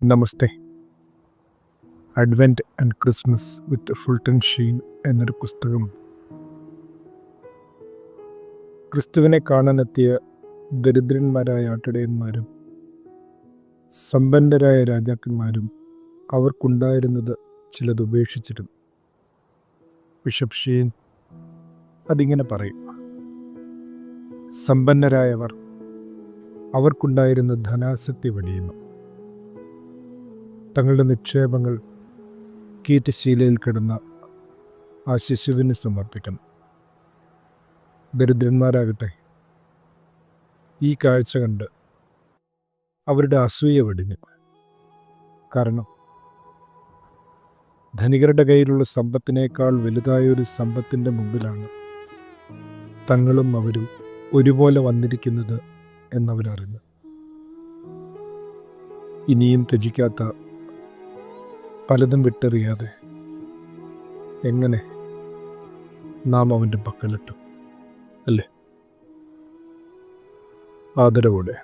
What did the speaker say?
Namaste. Advent and Christmas with Fulton Sheen എന്നൊരു പുസ്തകം ക്രിസ്തുവിനെ കാണാനെത്തിയ ദരിദ്രന്മാരായ ആട്ടിടയന്മാരും സമ്പന്നരായ രാജാക്കന്മാരും അവർക്കുണ്ടായിരുന്നത് ചിലത് ഉപേക്ഷിച്ചിരുന്നു. ബിഷപ്പ് ഷീൻ അതിങ്ങനെ പറയും: സമ്പന്നരായവർ അവർക്കുണ്ടായിരുന്ന ധനാസക്തി വെടിയുന്നു. തങ്ങളുടെ നിക്ഷേപങ്ങൾ കീറ്റുശീലയിൽ കിടന്ന ആ ശിശുവിന് സമർപ്പിക്കണം. ദരിദ്രന്മാരാകട്ടെ ഈ കാഴ്ച കണ്ട് അവരുടെ അസൂയ വെടിഞ്ഞു. കാരണം ധനികരുടെ കയ്യിലുള്ള സമ്പത്തിനേക്കാൾ വലുതായൊരു സമ്പത്തിൻ്റെ മുമ്പിലാണ് തങ്ങളും അവരും ഒരുപോലെ വന്നിരിക്കുന്നത് എന്നവരറിഞ്ഞു. ഇനിയും ത്യജിക്കാത്ത പലതും വിട്ടെറിയാതെ എങ്ങനെ നാം അവൻ്റെ പക്കലെത്തും, അല്ലേ? ആദരവോടെ.